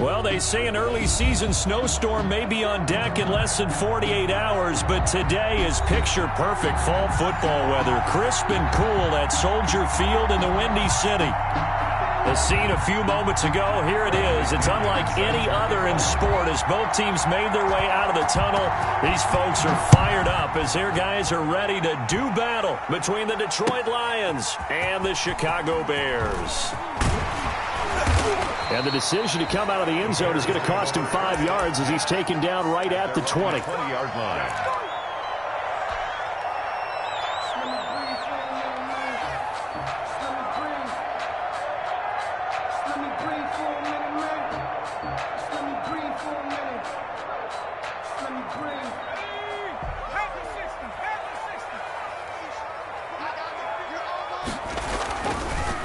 Well, they say an early season snowstorm may be on deck in less than 48 hours, but today is picture-perfect fall football weather. Crisp and cool at Soldier Field in the Windy City. The scene a few moments ago, here it is. It's unlike any other in sport as both teams made their way out of the tunnel. These folks are fired up as their guys are ready to do battle between the Detroit Lions and the Chicago Bears. And the decision to come out of the end zone is going to cost him 5 yards as he's taken down right at the 20. 20-yard line.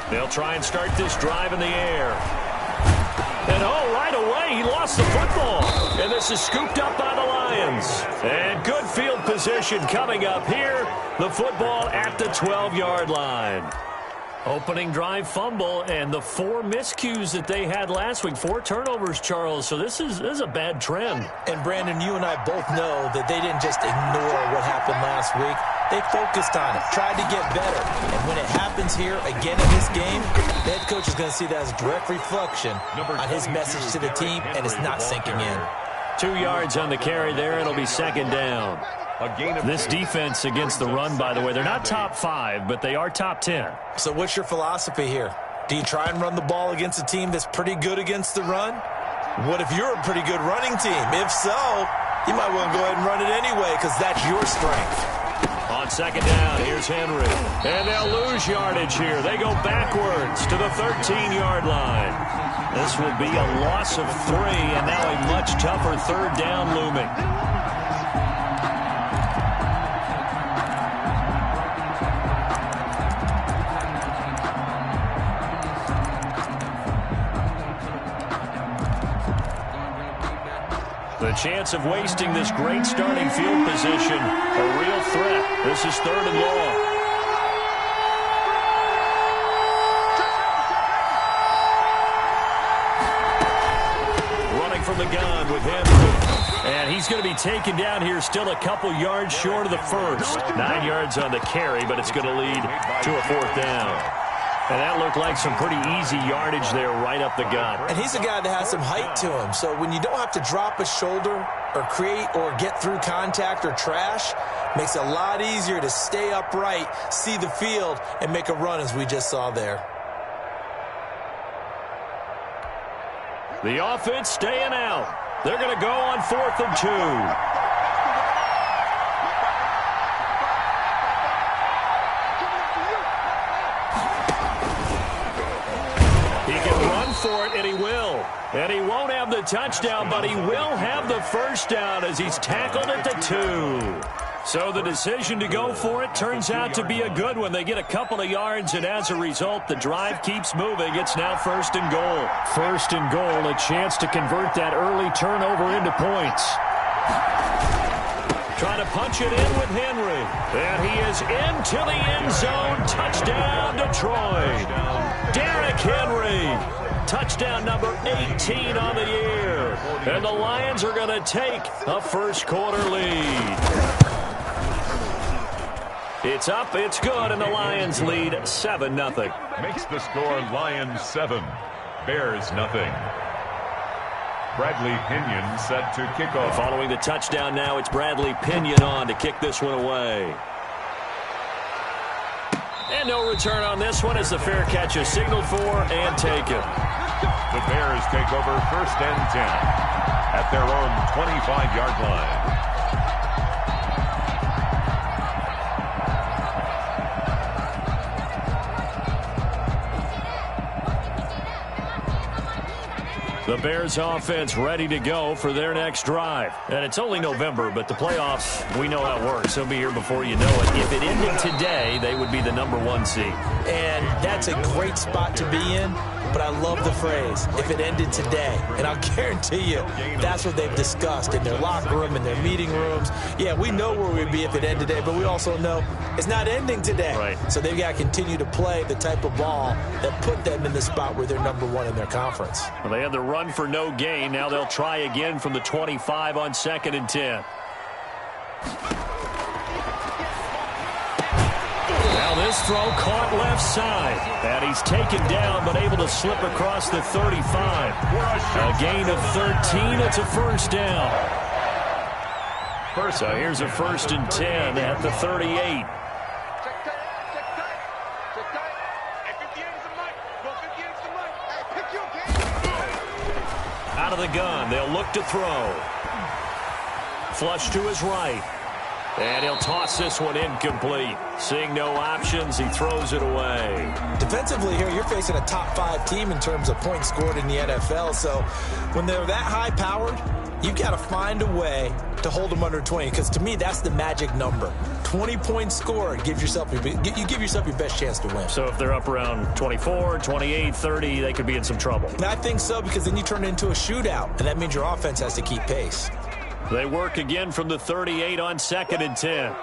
They'll try and start this drive in the air. And oh, right away, he lost the football. And this is scooped up by the Lions. And good field position coming up here. The football at the 12-yard line. Opening drive fumble and the 4 miscues that they had last week. 4 turnovers, Charles. So this is a bad trend. And, Brandon, you and I both know that they didn't just ignore what happened last week. They focused on it, tried to get better. And when it happens here again in this game, the head coach is going to see that as a direct reflection on his message to the team, and it's not sinking in. 2 yards on the carry there. It'll be second down. This defense against the run, by the way, they're not top 5, but they are top 10. So what's your philosophy here? Do you try and run the ball against a team that's pretty good against the run? What if you're a pretty good running team? If so, you might want to go ahead and run it anyway because that's your strength. On second down, here's Henry. And they'll lose yardage here. They go backwards to the 13-yard line. This will be a loss of 3, and now a much tougher third down looming. The chance of wasting this great starting field position, a real threat. This is 3rd and long. Running from the gun with Henry. And he's going to be taken down here still a couple yards short of the first. 9 yards on the carry, but it's going to lead to a 4th down. And that looked like some pretty easy yardage there right up the gut. And he's a guy that has some height to him. So when you don't have to drop a shoulder or create or get through contact or trash, makes it a lot easier to stay upright, see the field, and make a run as we just saw there. The offense staying out. They're going to go on 4th and 2. For it, and he will. And he won't have the touchdown, but he will have the first down as he's tackled at the 2. So the decision to go for it turns out to be a good one. They get a couple of yards, and as a result, the drive keeps moving. It's now 1st and goal. 1st and goal, a chance to convert that early turnover into points. Trying to punch it in with Henry. And he is into the end zone. Touchdown, Detroit. Derrick Henry. Touchdown number 18 on the year. And the Lions are going to take a first-quarter lead. It's up, it's good, and the Lions lead 7-0. Makes the score Lions 7, Bears nothing. Bradley Pinion set to kick off. Following the touchdown now, it's Bradley Pinion on to kick this one away. And no return on this one as the fair catch is signaled for and taken. The Bears take over 1st and 10 at their own 25-yard line. The Bears offense ready to go for their next drive. And it's only November, but the playoffs, we know how it works. They'll be here before you know it. If it ended today, they would be the #1 seed. And that's a great spot to be in. But I love the phrase, if it ended today. And I'll guarantee you, that's what they've discussed in their locker room, in their meeting rooms. Yeah, we know where we'd be if it ended today, but we also know it's not ending today. Right. So they've got to continue to play the type of ball that put them in the spot where they're #1 in their conference. Well, they had the run for no gain. Now they'll try again from the 25 on 2nd and 10. Now this throw caught left side. And he's taken down but able to slip across the 35. A gain of 13. It's a first down. So here's a 1st and 10 at the 38. Out of the gun. They'll look to throw. Flush to his right. And he'll toss this one incomplete. Seeing no options, he throws it away. Defensively here, you're facing a top 5 team in terms of points scored in the NFL. So when they're that high-powered, you've got to find a way to hold them under 20. Because to me, that's the magic number. 20 points scored gives yourself you give yourself your best chance to win. So if they're up around 24, 28, 30, they could be in some trouble. And I think so, because then you turn it into a shootout, and that means your offense has to keep pace. They work again from the 38 on 2nd and 10.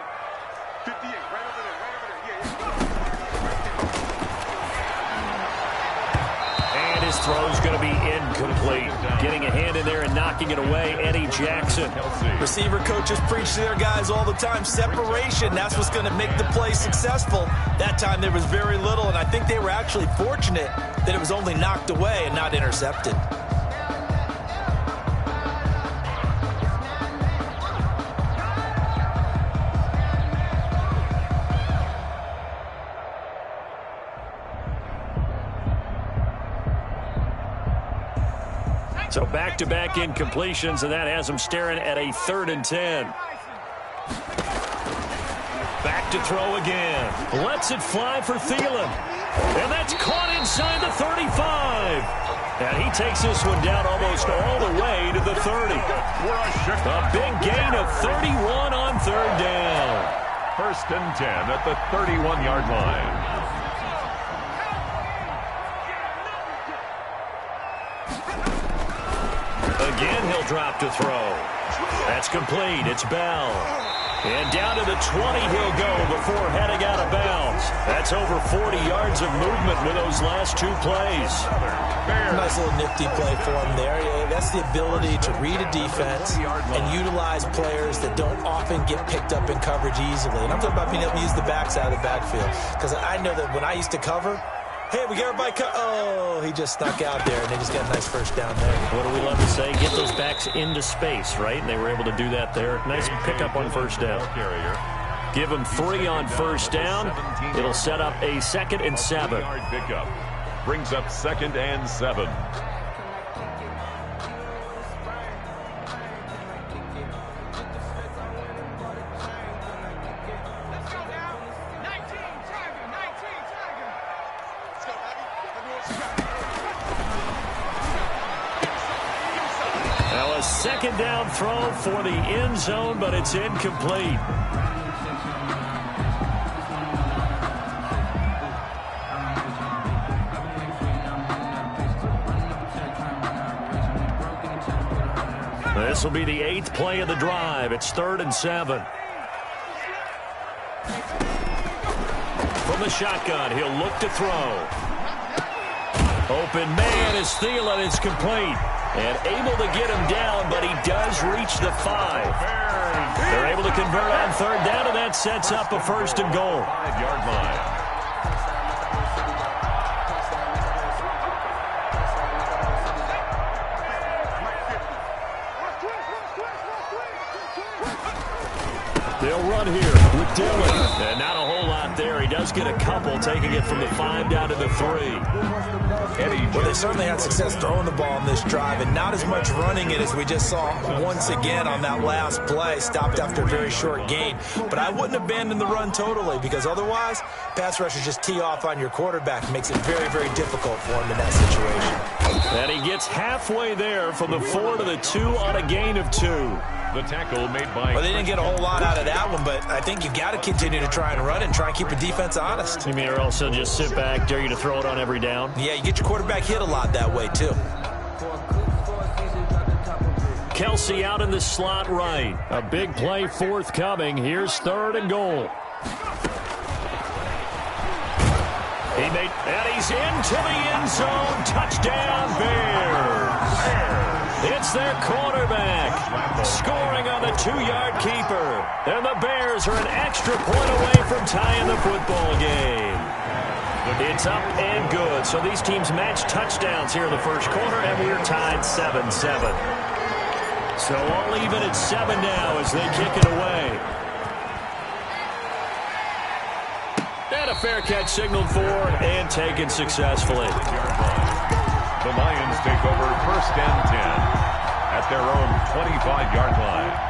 And his throw's going to be incomplete. Getting a hand in there and knocking it away, Eddie Jackson. Receiver coaches preach to their guys all the time. Separation, that's what's going to make the play successful. That time there was very little, and I think they were actually fortunate that it was only knocked away and not intercepted. So back-to-back incompletions, and that has him staring at a 3rd and 10. Back to throw again. Lets it fly for Thielen. And that's caught inside the 35. And he takes this one down almost all the way to the 30. A big gain of 31 on 3rd down. 1st and 10 at the 31-yard line. Again, he'll drop to throw. That's complete. It's Bell. And down to the 20 he'll go before heading out of bounds. That's over 40 yards of movement with those last 2 plays. Nice little nifty play for him there. Yeah, that's the ability to read a defense and utilize players that don't often get picked up in coverage easily. And I'm talking about being able to use the backside of the backfield. Because I know that when I used to cover, hey, we get everybody oh, he just snuck out there, and they just got a nice first down there. What do we love to say? Get those backs into space, right? And they were able to do that there. Nice pickup on 1st down. Give them 3 on 1st down. It'll set up a 2nd and 7. Pickup brings up 2nd and 7. Now a 2nd down throw for the end zone, but it's incomplete. This will be the 8th play of the drive. It's 3rd and 7. From the shotgun, he'll look to throw. Open man is Thielen. It's complete. And able to get him down, but he does reach the 5. They're able to convert on 3rd down, and that sets up a 1st and goal. 5-yard line. They'll run here with Dillon. And not a whole lot there. He does get a couple, taking it from the 5 down to the 3. Well, they certainly had success throwing the ball in this drive, and not as much running it as we just saw once again on that last play. Stopped after a very short gain. But I wouldn't abandon the run totally, because otherwise, pass rushers just tee off on your quarterback. Makes it very, very difficult for him in that situation. And he gets halfway there from the 4 to the 2 on a gain of 2. The tackle made by... Well, they didn't get a whole lot out of that one, but I think you've got to continue to try and run it and try and keep the defense honest. You mean or else they'll just sit back, dare you to throw it on every down? Yeah, you get your quarterback hit a lot that way, too. Kelsey out in the slot right. A big play forthcoming. Here's 3rd and goal. And he's into the end zone. Touchdown, Bears. It's their quarterback scoring on the 2-yard keeper. And the Bears are an extra point away from tying the football game. It's up and good. So these teams match touchdowns here in the first quarter, and we're tied 7-7. So all even at 7 now as they kick it away. And a fair catch signaled for and taken successfully. The Lions take over 1st and 10 at their own 25-yard line.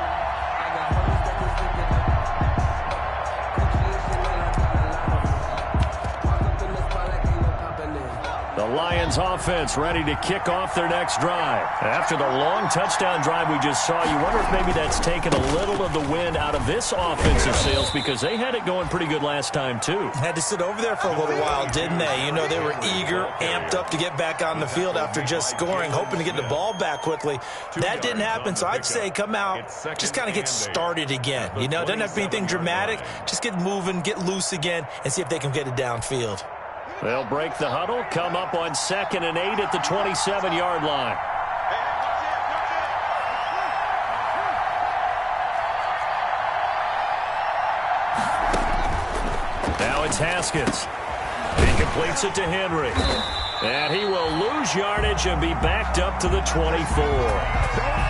The Lions offense ready to kick off their next drive. After the long touchdown drive we just saw, you wonder if maybe that's taken a little of the wind out of this offensive sails, because they had it going pretty good last time too. Had to sit over there for a little while, didn't they? You know, they were eager, amped up to get back on the field after just scoring, hoping to get the ball back quickly. That didn't happen, so I'd say come out, just kind of get started again. You know, it doesn't have to be anything dramatic. Just get moving, get loose again, and see if they can get it downfield. They'll break the huddle, come up on 2nd and 8 at the 27-yard line. Now it's Haskins. He completes it to Henry. And he will lose yardage and be backed up to the 24.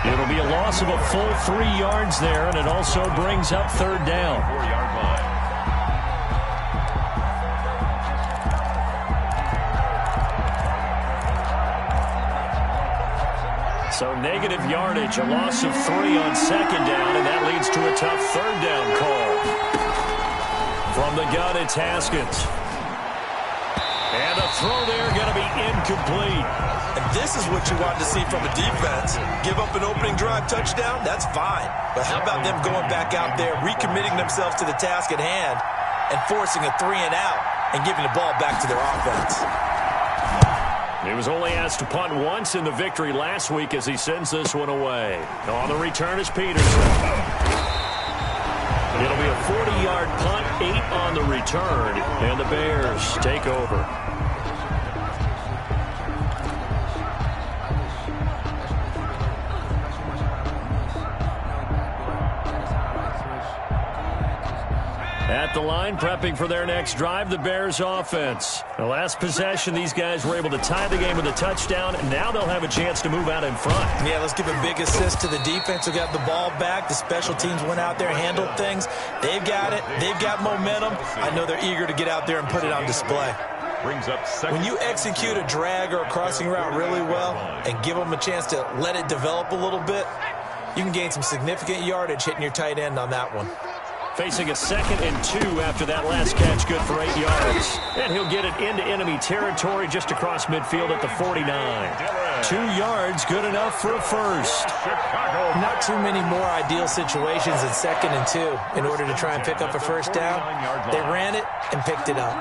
It'll be a loss of a full 3 yards there, and it also brings up 3rd down. 4-yard line. So negative yardage, a loss of 3 on 2nd down, and that leads to a tough 3rd down call. From the gun, it's Haskins. And a throw there going to be incomplete. And this is what you want to see from a defense. Give up an opening drive touchdown, that's fine. But how about them going back out there, recommitting themselves to the task at hand, and forcing a 3 and out, and giving the ball back to their offense. He was only asked to punt once in the victory last week as he sends this one away. On the return is Peterson. It'll be a 40-yard punt, 8 on the return, and the Bears take over. At the line, prepping for their next drive, the Bears offense. The last possession, these guys were able to tie the game with a touchdown, and now they'll have a chance to move out in front. Yeah, let's give a big assist to the defense who got the ball back. The special teams went out there, handled things. They've got it. They've got momentum. I know they're eager to get out there and put it on display. Brings up 2nd. When you execute a drag or a crossing route really well and give them a chance to let it develop a little bit, you can gain some significant yardage hitting your tight end on that one. Facing a 2nd and 2 after that last catch, good for 8 yards. And he'll get it into enemy territory just across midfield at the 49. 2 yards, good enough for a first. Not too many more ideal situations in 2nd and 2 in order to try and pick up a first down. They ran it and picked it up.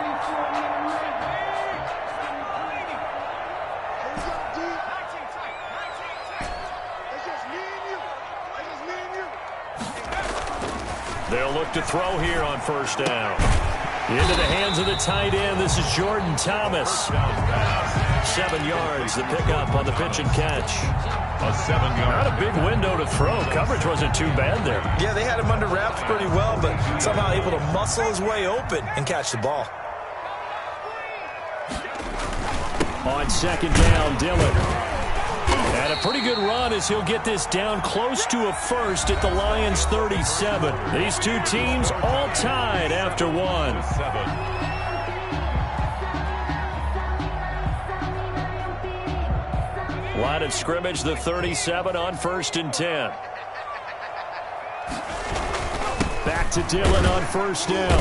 They'll look to throw here on 1st down. Into the hands of the tight end. This is Jordan Thomas. 7 yards, the pickup on the pitch and catch. A 7-yard. Not a big window to throw. Coverage wasn't too bad there. Yeah, they had him under wraps pretty well, but somehow able to muscle his way open and catch the ball. On 2nd down, Dillon. And a pretty good run as he'll get this down close to a first at the Lions' 37. These two teams all tied after 1. Line of scrimmage, the 37 on 1st and 10. Back to Dillon on 1st down.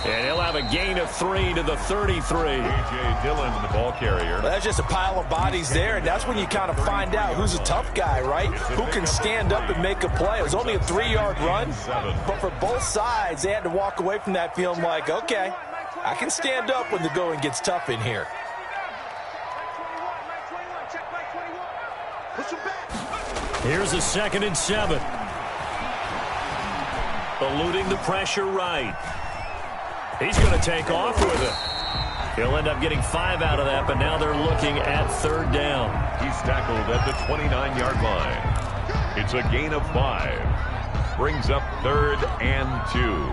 And he'll have a gain of 3 to the 33. A.J. Dillon, the ball carrier. Well, that's just a pile of bodies there, and that's when you kind of find out who's a tough guy, right? Who can stand up and make a play. It was only a 3-yard run, but for both sides, they had to walk away from that feeling like, okay, I can stand up when the going gets tough in here. Here's a 2nd and 7. Eluding the pressure right. He's going to take off with it. He'll end up getting 5 out of that, but now they're looking at 3rd down. He's tackled at the 29-yard line. It's a gain of 5. Brings up 3rd and 2.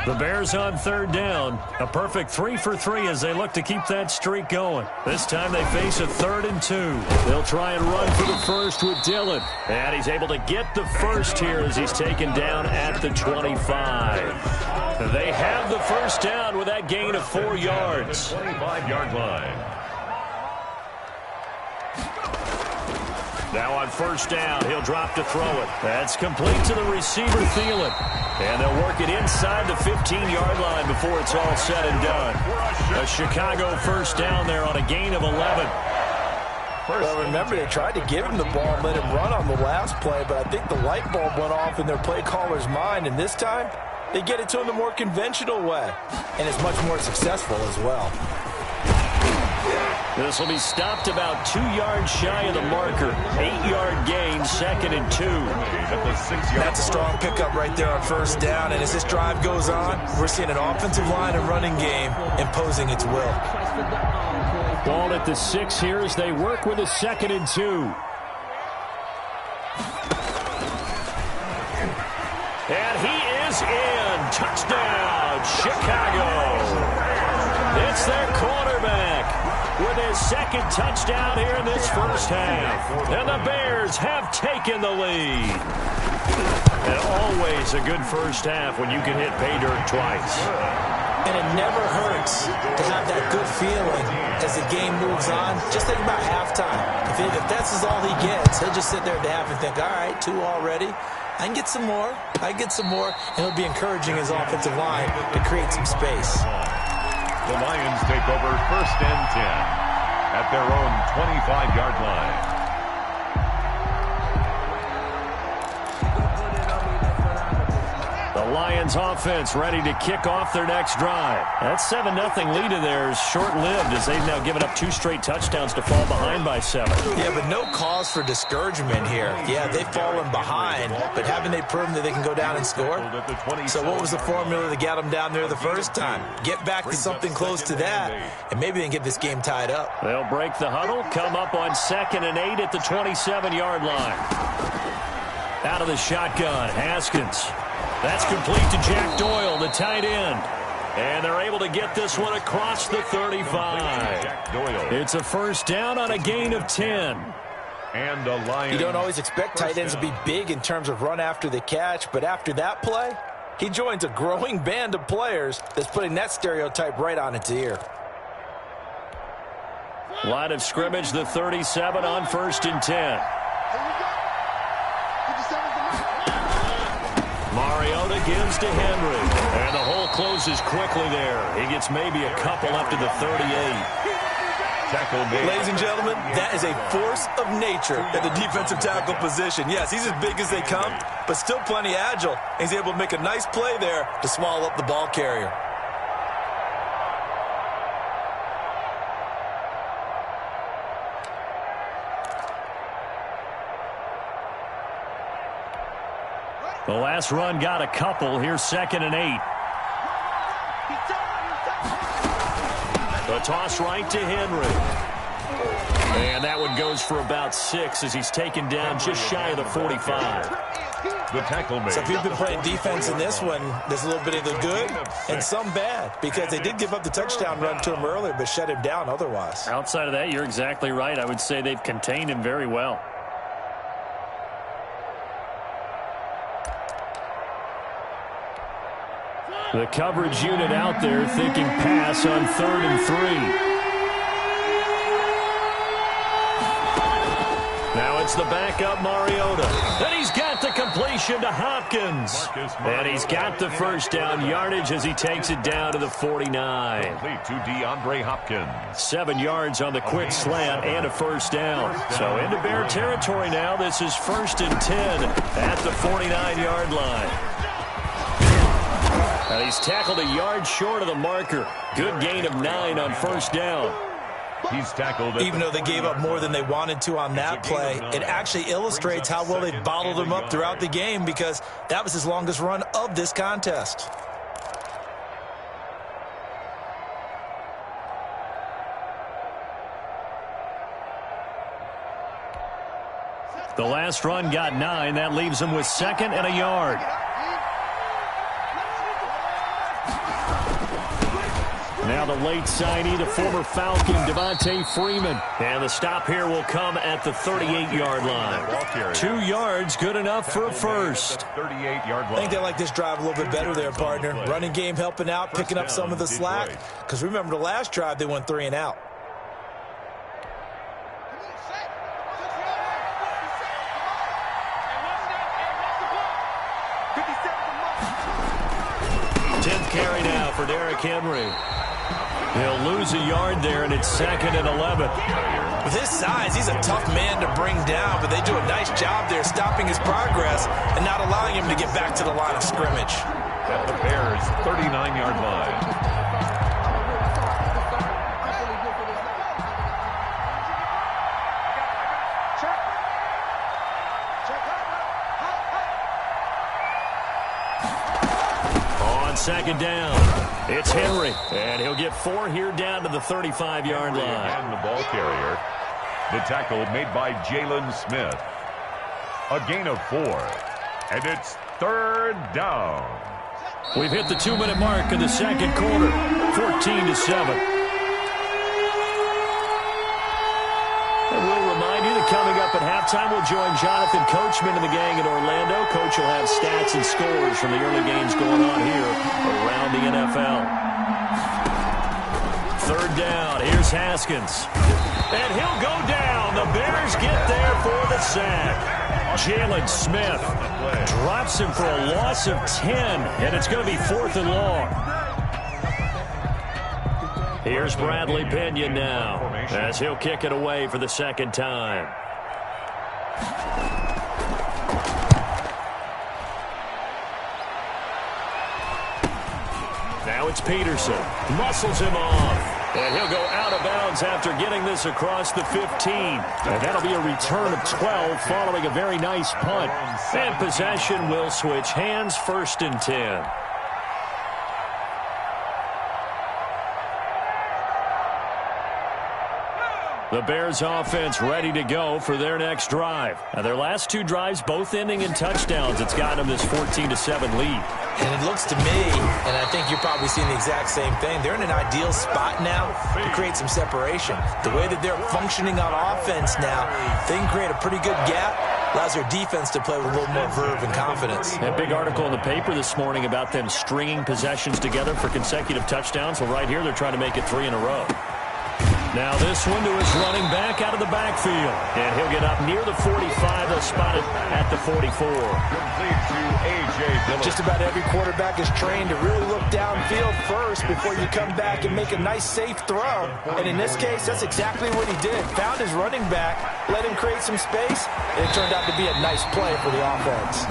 The Bears on 3rd down. A perfect 3 for 3 as they look to keep that streak going. This time they face a 3rd and 2. They'll try and run for the first with Dillon. And he's able to get the first here as he's taken down at the 25. They have the first down with that gain of 4 yards. 25-yard line. Now on 1st down, he'll drop to throw it. That's complete to the receiver, Thielen. And they'll work it inside the 15-yard line before it's all said and done. A Chicago 1st down there on a gain of 11. Well, remember, they tried to give him the ball and let him run on the last play, but I think the light bulb went off in their play caller's mind, and this time they get it to him the more conventional way, and it's much more successful as well. This will be stopped about 2 yards shy of the marker. 8-yard gain, 2nd and 2. That's a strong pickup right there on 1st down, and as this drive goes on, we're seeing an offensive line and running game imposing its will. Ball at the 6 here as they work with a 2nd and 2. And he is in. Touchdown, Chicago. It's their quarterback with his 2nd touchdown here in this 1st half. And the Bears have taken the lead. And always a good 1st half when you can hit pay dirt twice. And it never hurts to have that good feeling as the game moves on. Just think about halftime. If that's all he gets, he'll just sit there at the half and think, all right, 2 already. I can get some more. I can get some more. And he'll be encouraging his offensive line to create some space. The Lions take over 1st and 10 at their own 25-yard line. The Lions offense ready to kick off their next drive. That 7-0 lead of theirs short-lived as they've now given up 2 straight touchdowns to fall behind by 7. Yeah, but no cause for discouragement here. Yeah, they've fallen behind, but haven't they proven that they can go down and score? So what was the formula that got them down there the first time? Get back to something close to that, and maybe they can get this game tied up. They'll break the huddle, come up on 2nd and 8 at the 27-yard line. Out of the shotgun, Haskins. That's complete to Jack Doyle, the tight end. And they're able to get this one across the 35. It's a 1st down on a gain of 10. And the Lions. You don't always expect tight ends to be big in terms of run after the catch, but after that play, he joins a growing band of players that's putting that stereotype right on its ear. Line of scrimmage, the 37 on 1st and 10. Mariota gives to Henry. And the hole closes quickly there. He gets maybe a couple up to the 38. Ladies and gentlemen, that is a force of nature at the defensive tackle position. Yes, he's as big as they come, but still plenty agile. He's able to make a nice play there to swallow up the ball carrier. The last run got a couple. Here's 2nd and 8. The toss right to Henry. And that one goes for about 6 as he's taken down just shy of the 45. The tackle made. So if you've been playing defense in this one, there's a little bit of the good and some bad, because they did give up the touchdown run to him earlier, but shut him down otherwise. Outside of that, you're exactly right. I would say they've contained him very well. The coverage unit out there thinking pass on 3rd and 3. Now it's the backup Mariota. And he's got the completion to Hopkins. And he's got the 1st down yardage as he takes it down to the 49. Complete to DeAndre Hopkins. 7 yards on the quick slant and a 1st down. So into Bear territory now. This is 1st and 10 at the 49-yard line. And he's tackled a yard short of the marker. Good gain of 9 on 1st down. He's tackled. Even though they gave up more than they wanted to on that play, it actually illustrates how well they've bottled him up throughout the game, because that was his longest run of this contest. The last run got 9. That leaves him with 2nd and a yard. Now the late signee, the former Falcon, Devontae Freeman. And the stop here will come at the 38-yard line. 2 yards, good enough for a first. 38-yard line. I think they like this drive a little bit better there, partner. Running game helping out, picking up some of the slack. Because remember, the last drive, they went 3 and out. Carry now for Derrick Henry. He'll lose a yard there, and it's 2nd and 11. With his size, he's a tough man to bring down, but they do a nice job there stopping his progress and not allowing him to get back to the line of scrimmage. At the Bears' 39-yard line. Second down. It's Henry, and he'll get 4 here down to the 35-yard line. And the ball carrier. The tackle made by Jalen Smith. A gain of 4. And it's 3rd down. We've hit the 2-minute mark in the second quarter. 14-7. And we'll remind you that coming up at halftime, we'll join Jonathan Coachman and the gang in Orlando. Coach will have stats and scores from the early games going on here around the NFL. 3rd down. Here's Haskins. And he'll go down. The Bears get there for the sack. Jalen Smith drops him for a loss of 10, and it's going to be 4th and long. Here's Bradley Pinion now, as he'll kick it away for the 2nd time. Now it's Peterson. Muscles him off. And he'll go out of bounds after getting this across the 15. And that'll be a return of 12 following a very nice punt. And possession will switch hands, 1st and 10. The Bears offense ready to go for their next drive. Now, their last 2 drives both ending in touchdowns. It's gotten them this 14-7 lead. And it looks to me, and I think you're probably seeing the exact same thing, they're in an ideal spot now to create some separation. The way that they're functioning on offense now, they can create a pretty good gap. Allows their defense to play with a little more verve and confidence. A big article in the paper this morning about them stringing possessions together for consecutive touchdowns. Well, right here, they're trying to make it 3 in a row. Now this one to his running back out of the backfield. And he'll get up near the 45. They'll spot it at the 44. Complete to A.J. Dillon. Just about every quarterback is trained to really look downfield first before you come back and make a nice, safe throw. And in this case, that's exactly what he did. Found his running back, let him create some space, and it turned out to be a nice play for the offense.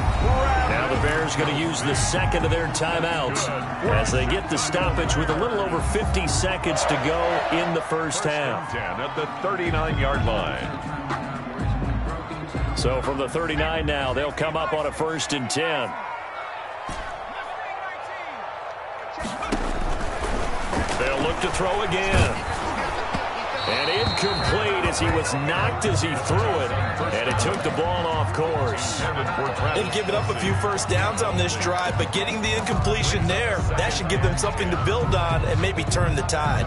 Now the Bears going to use the 2nd of their timeouts as they get the stoppage with a little over 50 seconds to go in the first half. At the 39-yard line. So from the 39 now, they'll come up on a 1st and 10. They'll look to throw again. And incomplete as he was knocked as he threw it. And it took the ball off course. They've given up a few first downs on this drive, but getting the incompletion there, that should give them something to build on and maybe turn the tide.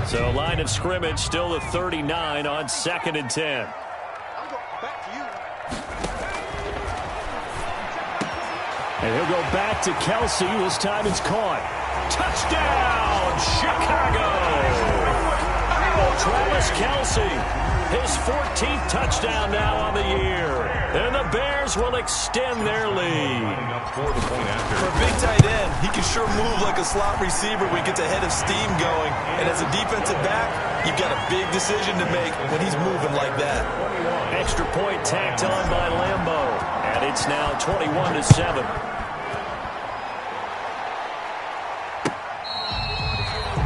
So line of scrimmage still the 39 on 2nd and 10. And he'll go back to Kelsey. This time it's caught. Touchdown, Chicago! Travis Kelsey, his 14th touchdown now on the year. And the Bears will extend their lead. For a big tight end, he can sure move like a slot receiver when he gets a head of steam going. And as a defensive back, you've got a big decision to make when he's moving like that. Extra point tacked on by Lambo. And it's now 21-7.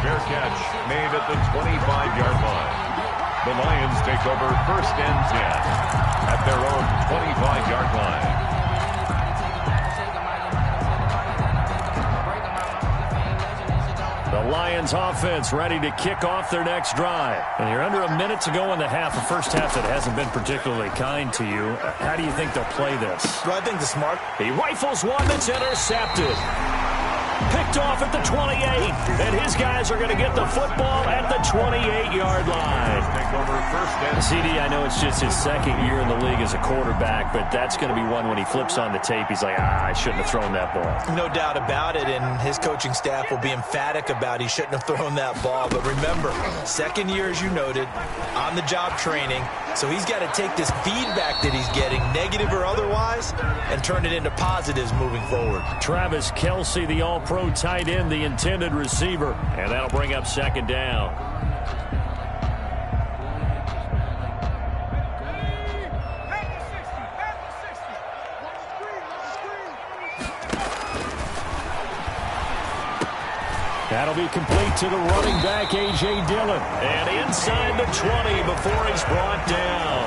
Fair catch. made at the 25-yard line. The Lions take over 1st and 10 at their own 25-yard line. The Lions offense ready to kick off their next drive. And you're under a minute to go in the half. The first half that hasn't been particularly kind to you. How do you think they'll play this? Well, I think the smart. He rifles one that's intercepted. Picked off at the 28. And his guys are going to get the football at the 28-yard line. CD, I know it's just his second year in the league as a quarterback, but that's going to be one when he flips on the tape. He's like, I shouldn't have thrown that ball. No doubt about it, and his coaching staff will be emphatic about he shouldn't have thrown that ball. But remember, second year, as you noted, on-the-job training. So he's got to take this feedback that he's getting, negative or otherwise, and turn it into positives moving forward. Travis Kelce, the all-pro tight end, the intended receiver. And that'll bring up 2nd down. That'll be complete to the running back, A.J. Dillon. And inside the 20 before he's brought down.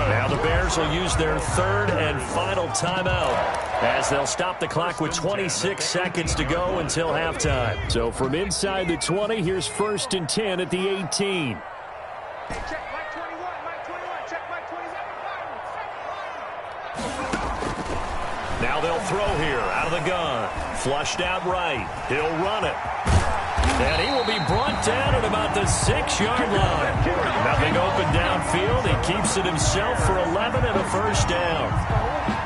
Now the Bears will use their 3rd and final timeout as they'll stop the clock with 26 seconds to go until halftime. So from inside the 20, here's 1st and 10 at the 18. Now they'll throw here out of the gun. Flushed out right. He'll run it. And he will be brought down at about the 6-yard line. Nothing open downfield. He keeps it himself for 11 and a 1st down.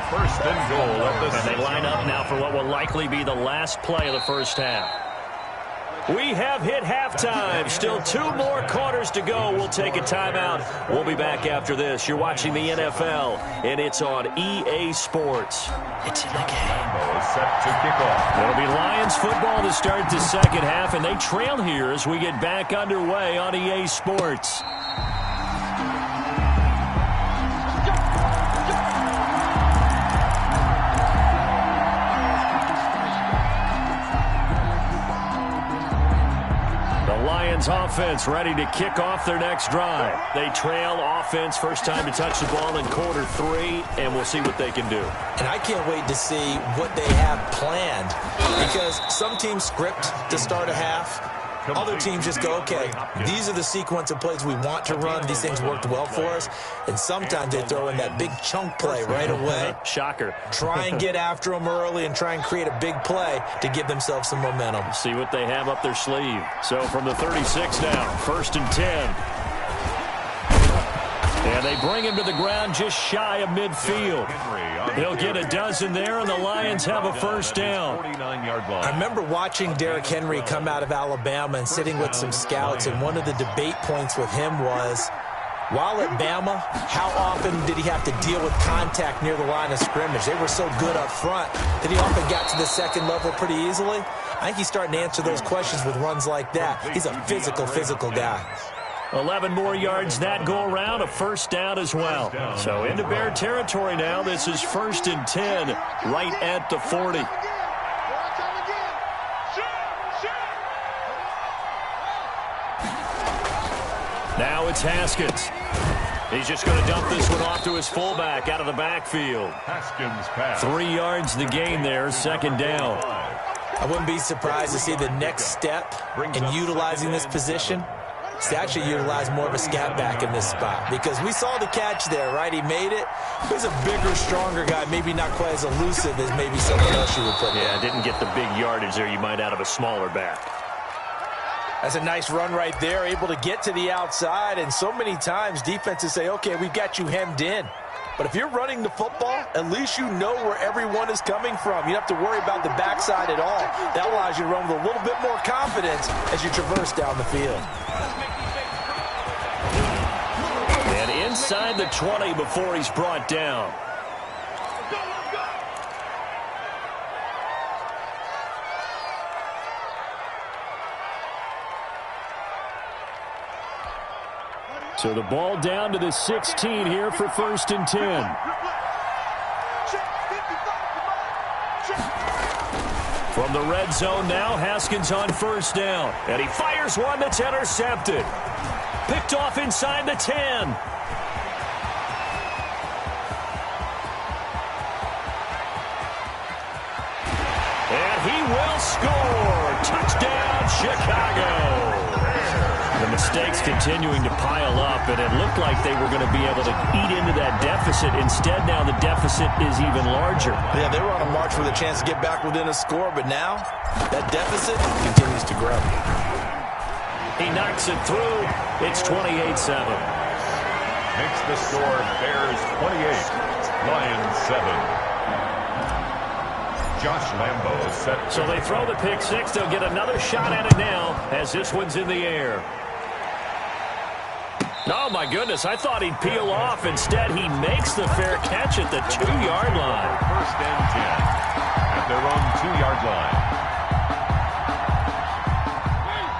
1st and goal at the 6. And they line up now for what will likely be the last play of the first half. We have hit halftime. Still 2 more quarters to go. We'll take a timeout. We'll be back after this. You're watching the NFL, and it's on EA Sports. It's in the game. Set to kick off. It'll be Lions football to start the second half, and they trail here as we get back underway on EA Sports. Lions offense ready to kick off their next drive. They trail offense, first time to touch the ball in quarter 3, and we'll see what they can do. And I can't wait to see what they have planned, because some teams script to start a half. Other teams just go, okay, these are the sequence of plays we want to run. These things worked well for us. And sometimes they throw in that big chunk play right away. Shocker. Try and get after them early and try and create a big play to give themselves some momentum. See what they have up their sleeve. So from the 36 now, 1st and 10. And they bring him to the ground just shy of midfield. He'll get a dozen there, and the Lions have a 1st down. I remember watching Derrick Henry come out of Alabama and sitting with some scouts, and one of the debate points with him was, while at Bama, how often did he have to deal with contact near the line of scrimmage? They were so good up front that he often got to the second level pretty easily. I think he's starting to answer those questions with runs like that. He's a physical guy. 11 more yards that go around, a 1st down as well. So into Bear territory now. This is 1st and 10 right at the 40. Now it's Haskins. He's just going to dump this one off to his fullback out of the backfield. Haskins pass. 3 yards the gain there, 2nd down. I wouldn't be surprised to see the next step in utilizing this position to actually utilize more of a scat back in this spot, because we saw the catch there, right? He made it. He's a bigger, stronger guy, maybe not quite as elusive as maybe someone else you would put in. Yeah, didn't get the big yardage there you might out of a smaller back. That's a nice run right there, able to get to the outside, and so many times defenses say, okay, we've got you hemmed in. But if you're running the football, at least you know where everyone is coming from. You don't have to worry about the backside at all. That allows you to run with a little bit more confidence as you traverse down the field. And inside the 20 before he's brought down. So the ball down to the 16 here for 1st and 10. From the red zone now, Haskins on first down. And he fires one that's intercepted. Picked off inside the 10. And he will score. Touchdown, Chicago. The mistakes continuing to pile up, and it looked like they were going to be able to eat into that deficit. Instead, now the deficit is even larger. Yeah, they were on a march with a chance to get back within a score, but now that deficit continues to grow. He knocks it through. It's 28-7. Makes the score Bears 28, Lions 7. Josh Lambo set. So they throw the pick six. They'll get another shot at it now as this one's in the air. Oh, my goodness. I thought he'd peel off. Instead, he makes the fair catch at the 2-yard line. First and 10 at their own 2-yard line.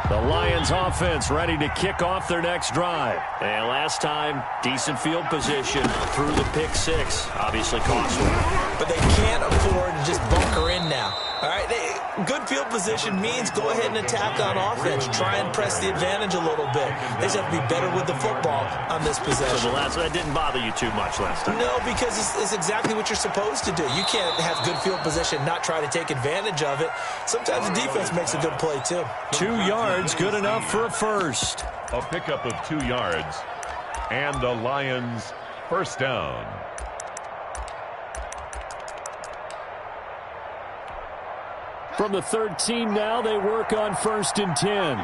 The Lions offense ready to kick off their next drive. And last time, decent field position through the pick six. Obviously costly. But they can't afford to just bunker in now. All right, good field position means go ahead and attack on offense. Try and press the advantage a little bit. They just have to be better with the football on this possession. So that didn't bother you too much last time? No, because it's exactly what you're supposed to do. You can't have good field position, not try to take advantage of it. Sometimes the defense makes a good play, too. 2 yards, good enough for a first. A pickup of 2 yards, and the Lions first down. From the 13 now, they work on first and 10.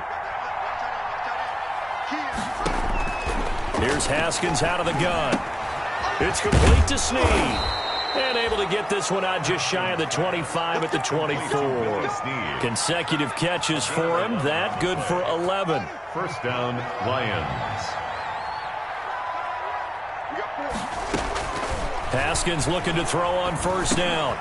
Here's Haskins out of the gun. It's complete to Snead. And able to get this one out just shy of the 25 at the 24. Consecutive catches for him. That good for 11. First down, Lions. Haskins looking to throw on first down.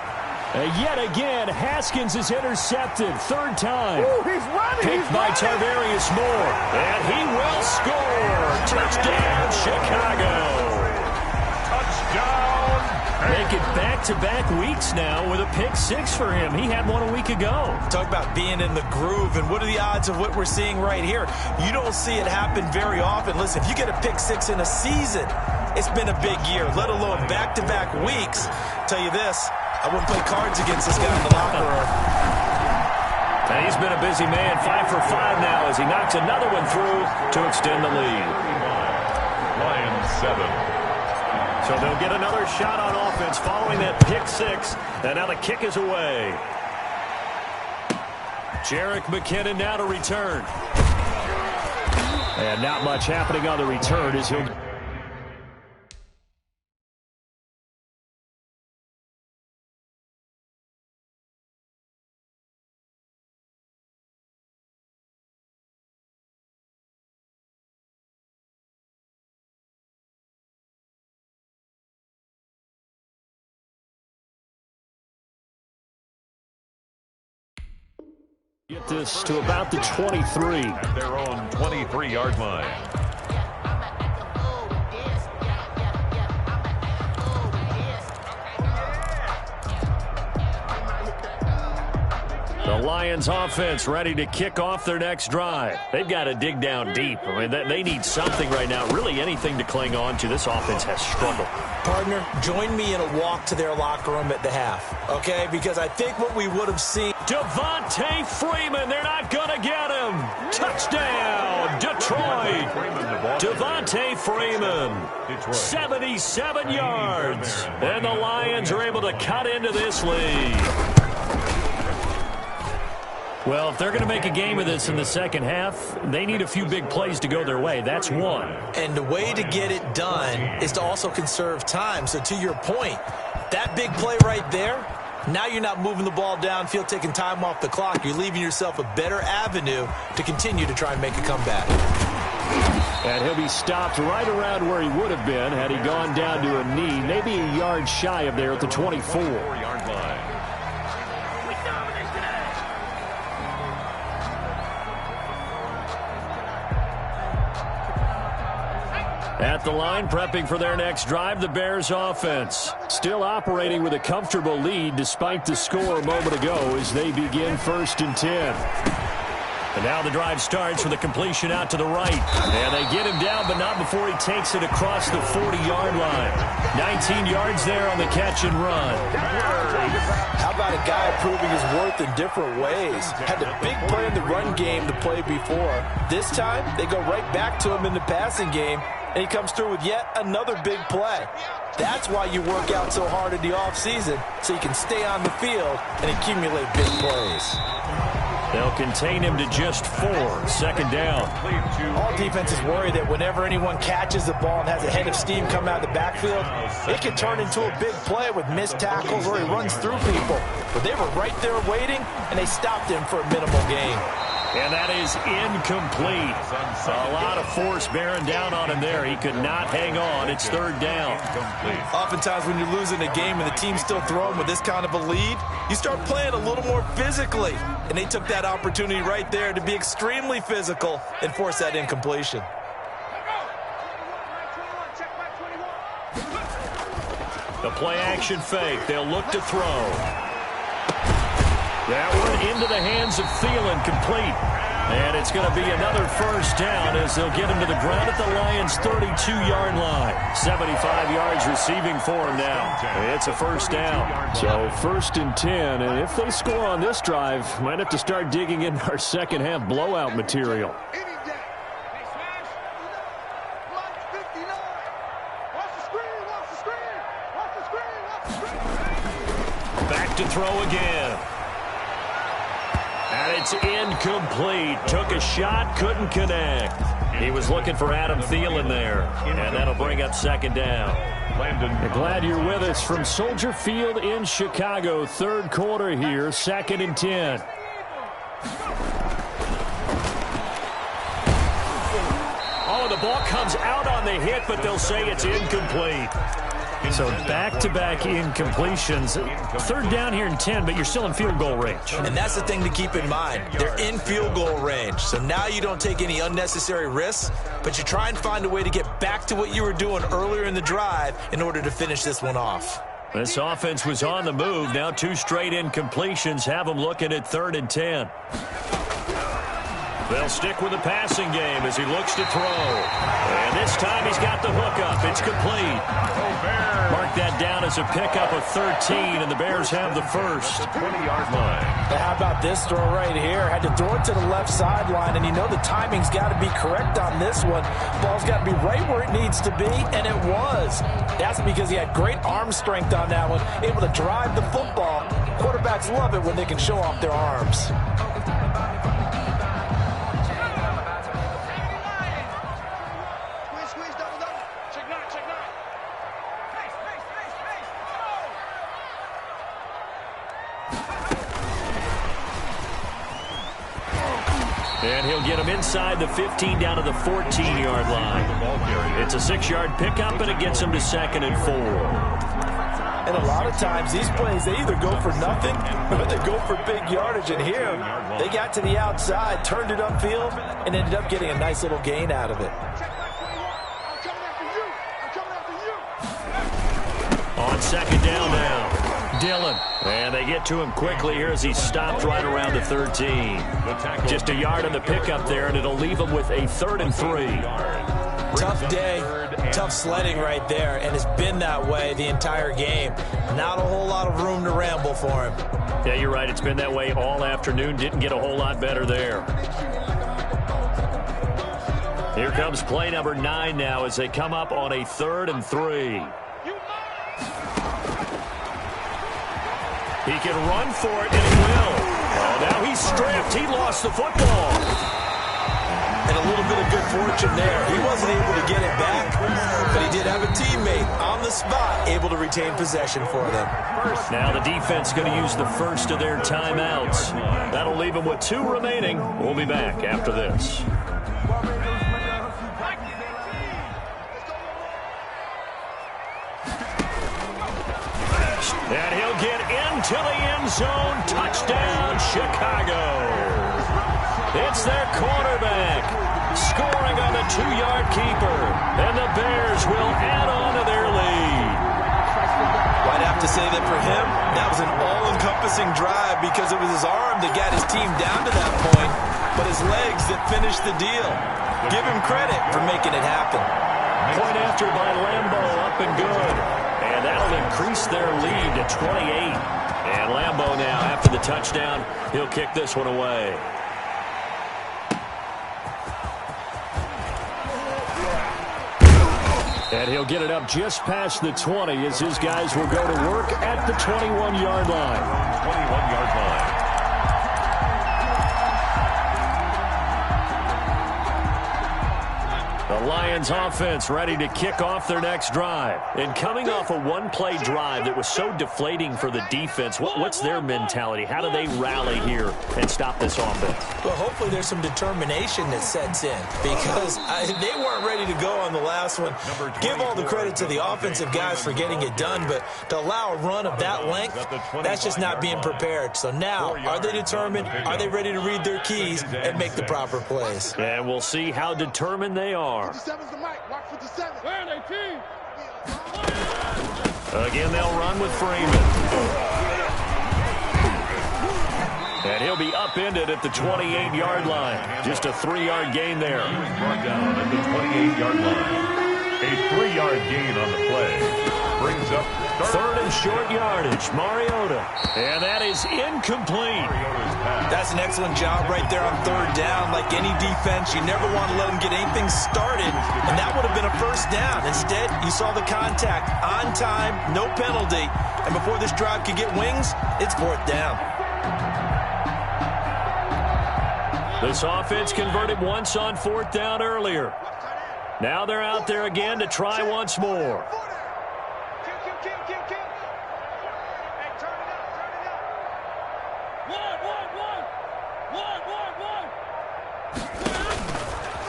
Yet again, Haskins is intercepted. Third time. Ooh, he's running. Picked by Tarvarius Moore. And he will score. Touchdown, Chicago. Touchdown. Make it back-to-back weeks now with a pick six for him. He had one a week ago. Talk about being in the groove, and what are the odds of what we're seeing right here? You don't see it happen very often. Listen, if you get a pick six in a season, it's been a big year, let alone back-to-back weeks. Tell you this, I wouldn't play cards against this guy in the locker room. And he's been a busy man, 5 for 5 now as he knocks another one through to extend the lead. Lions 7. So they'll get another shot on offense following that pick six. And now the kick is away. Jerick McKinnon now to return. And not much happening on the return as he'll... Get this to about the 23. At their own 23-yard line. The Lions offense ready to kick off their next drive. They've got to dig down deep. I mean, they need something right now, really anything to cling on to. This offense has struggled. Partner, join me in a walk to their locker room at the half, okay? Because I think what we would have seen... Devontae Freeman, they're not going to get him. Touchdown, Detroit. Devontae Freeman, 77 yards. And the Lions are able to cut into this lead. Well, if they're going to make a game of this in the second half, they need a few big plays to go their way. That's one. And the way to get it done is to also conserve time. So to your point, that big play right there, now you're not moving the ball downfield, taking time off the clock. You're leaving yourself a better avenue to continue to try and make a comeback. And he'll be stopped right around where he would have been had he gone down to a knee, maybe a yard shy of there at the 24-yard line. At the line, prepping for their next drive, the Bears offense. Still operating with a comfortable lead despite the score a moment ago as they begin 1st and 10. And now the drive starts with a completion out to the right. And they get him down, but not before he takes it across the 40-yard line. 19 yards there on the catch and run. How about a guy proving his worth in different ways? Had the big play in the run game to play before. This time, they go right back to him in the passing game, and he comes through with yet another big play. That's why you work out so hard in the offseason, so you can stay on the field and accumulate big plays. They'll contain him to just 4. 2nd down. All defenses worry that whenever anyone catches the ball and has a head of steam come out of the backfield, it can turn into a big play with missed tackles or he runs through people. But they were right there waiting, and they stopped him for a minimal gain. And that is incomplete. A lot of force bearing down on him there. He could not hang on. It's 3rd down. Oftentimes when you're losing a game and the team's still throwing with this kind of a lead, you start playing a little more physically. And they took that opportunity right there to be extremely physical and force that incompletion. The play-action fake. They'll look to throw. That one into the hands of Thielen, complete. And it's going to be another 1st down as they'll get him to the ground at the Lions' 32-yard line. 75 yards receiving for him now. It's a 1st down. So 1st and 10, and if they score on this drive, might have to start digging in our second-half blowout material. Back to throw again. And it's incomplete. Took a shot, couldn't connect. He was looking for Adam Thielen there. And that'll bring up 2nd down. Glad you're with us from Soldier Field in Chicago. 3rd quarter here, 2nd and 10. Oh, the ball comes out on the hit, but they'll say it's incomplete. So back-to-back incompletions. 3rd down here in 10, but you're still in field goal range. And that's the thing to keep in mind. They're in field goal range. So now you don't take any unnecessary risks, but you try and find a way to get back to what you were doing earlier in the drive in order to finish this one off. This offense was on the move. Now 2 straight incompletions have them looking at 3rd and 10. They'll stick with the passing game as he looks to throw. And this time he's got the hook up. It's complete. Mark that down as a pickup of 13, and the Bears have the 1st. 20-yard line. How about this throw right here? Had to throw it to the left sideline, and you know the timing's got to be correct on this one. Ball's got to be right where it needs to be, and it was. That's because he had great arm strength on that one, able to drive the football. Quarterbacks love it when they can show off their arms. And he'll get him inside the 15 down to the 14-yard line. It's a 6-yard pickup, and it gets him to 2nd and 4. And a lot of times these plays, they either go for nothing or they go for big yardage. And here, they got to the outside, turned it upfield, and ended up getting a nice little gain out of it. On 2nd down now. Dillon. And they get to him quickly here as he stopped right around the 13. Just a yard on the pickup there, and it'll leave him with a 3rd and 3. Tough day, tough sledding right there, and it's been that way the entire game. Not a whole lot of room to ramble for him. Yeah, you're right. It's been that way all afternoon. Didn't get a whole lot better there. Here comes play number 9 now as they come up on a 3rd and 3. He can run for it, and he will. Oh, now he's stripped. He lost the football. And a little bit of good fortune there. He wasn't able to get it back, but he did have a teammate on the spot able to retain possession for them. Now the defense going to use the first of their timeouts. That'll leave them with 2 remaining. We'll be back after this. And he'll get into the end zone. Touchdown, Chicago. It's their quarterback scoring on the 2-yard keeper. And the Bears will add on to their lead. Well, I'd have to say that for him, that was an all-encompassing drive because it was his arm that got his team down to that point, but his legs that finished the deal. Give him credit for making it happen. Point after by Lambo, up and good. And that'll increase their lead to 28. And Lambo now, after the touchdown, he'll kick this one away. And he'll get it up just past the 20 as his guys will go to work at the 21-yard line. 21-yard line. The Lions offense ready to kick off their next drive. And coming off a one-play drive that was so deflating for the defense, what's their mentality? How do they rally here and stop this offense? Well, hopefully there's some determination that sets in because they weren't ready to go on the last one. Give all the credit to the offensive guys for getting it done, but to allow a run of that length, that's just not being prepared. So now, are they determined? Are they ready to read their keys and make the proper plays? And we'll see how determined they are. Again, they'll run with Freeman. And he'll be upended at the 28-yard line. Just a 3-yard gain there. He was brought down at the 28-yard line. A 3-yard gain on the play. Brings up third and short yardage. Mariota. And that is incomplete. That's an excellent job right there on third down. Like any defense, you never want to let them get anything started, and that would have been a first down. Instead, you saw the contact on time, no penalty, and before this drive could get wings, it's fourth down. This offense converted once on fourth down earlier. Now they're out there again to try once more.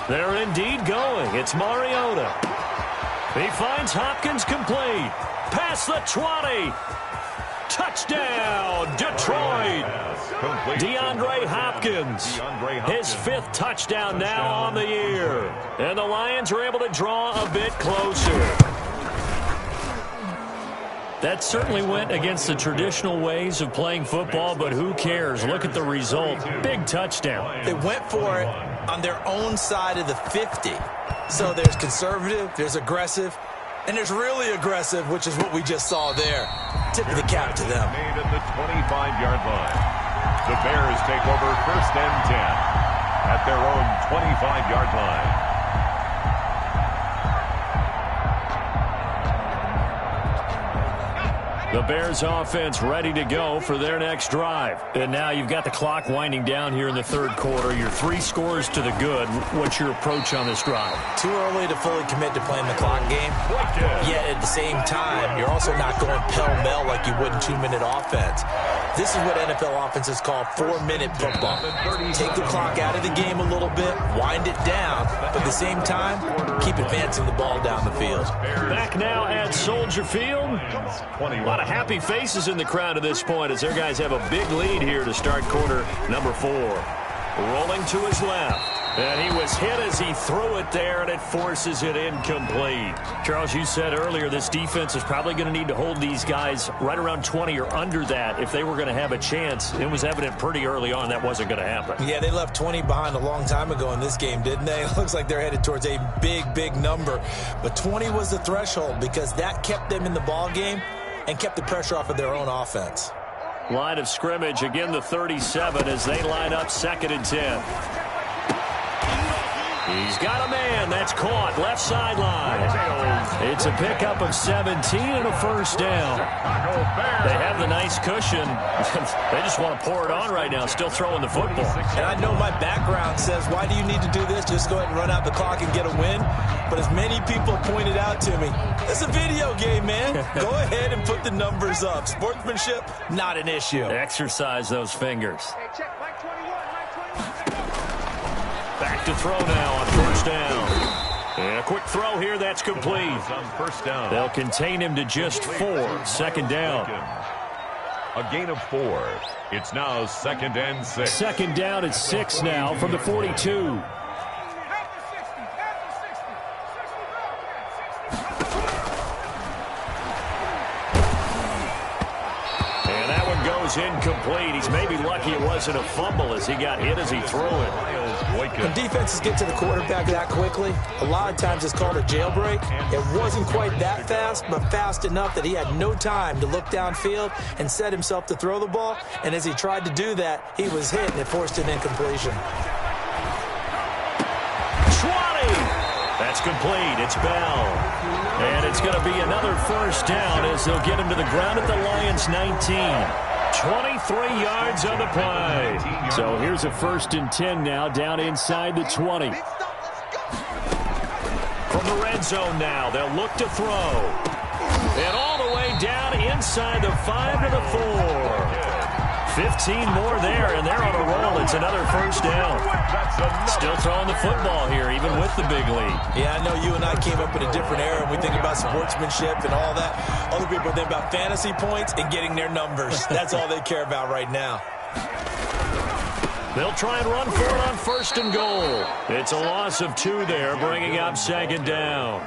They're indeed going. It's Mariota. He finds Hopkins complete. Past the 20. Touchdown, Detroit. DeAndre Hopkins. His 5th touchdown now on the year. And the Lions are able to draw a bit closer. That certainly went against the traditional ways of playing football, but who cares? Look at the result. Big touchdown. They went for it on their own side of the 50. So there's conservative, there's aggressive, and there's really aggressive, which is what we just saw there. Tip of the cap to them. Made at the 25-yard line. The Bears take over first and 10 at their own 25-yard line. The Bears offense ready to go for their next drive. And now you've got the clock winding down here in the third quarter. You're 3 scores to the good. What's your approach on this drive? Too early to fully commit to playing the clock game. Yet at the same time, you're also not going pell-mell like you would in 2-minute offense. This is what NFL offenses call 4-minute football. Take the clock out of the game a little bit, wind it down, but at the same time, keep advancing the ball down the field. Back now at Soldier Field. A lot of happy faces in the crowd at this point as their guys have a big lead here to start quarter number 4. Rolling to his left. And he was hit as he threw it there, and it forces it incomplete. Charles, you said earlier this defense is probably going to need to hold these guys right around 20 or under that if they were going to have a chance. It was evident pretty early on that wasn't going to happen. Yeah, they left 20 behind a long time ago in this game, didn't they? It looks like they're headed towards a big, big number. But 20 was the threshold because that kept them in the ball game and kept the pressure off of their own offense. Line of scrimmage, again the 37 as they line up 2nd and 10. He's got a man. That's caught. Left sideline. It's a pickup of 17 and a first down. They have the nice cushion. They just want to pour it on right now, still throwing the football. And I know my background says, why do you need to do this? Just go ahead and run out the clock and get a win. But as many people pointed out to me, it's a video game, man. Go ahead and put the numbers up. Sportsmanship, not an issue. Exercise those fingers. Back to throw now on first down. And a quick throw here, that's complete. On first down. They'll contain him to just 4. 2nd down. A gain of 4. It's now 2nd and 6. 2nd down at 6 now from the 42. is incomplete. He's maybe lucky it wasn't a fumble as he got hit as he threw it. When defenses get to the quarterback that quickly, a lot of times it's called a jailbreak. It wasn't quite that fast, but fast enough that he had no time to look downfield and set himself to throw the ball. And as he tried to do that, he was hit and it forced an incompletion. 20! That's complete. It's Bell. And it's going to be another first down as they'll get him to the ground at the Lions' 19. 23 yards on the play. So here's a 1st and 10 now, down inside the 20. From the red zone now, they'll look to throw. And all the way down inside the 5 to the 4. 15 more there, and they're on a roll. It's another first down. Still throwing the football here, even with the big lead. Yeah, I know you and I came up in a different era, and we think about sportsmanship and all that. Other people think about fantasy points and getting their numbers. That's all they care about right now. They'll try and run for it on 1st and goal. It's a loss of 2 there, bringing up 2nd down.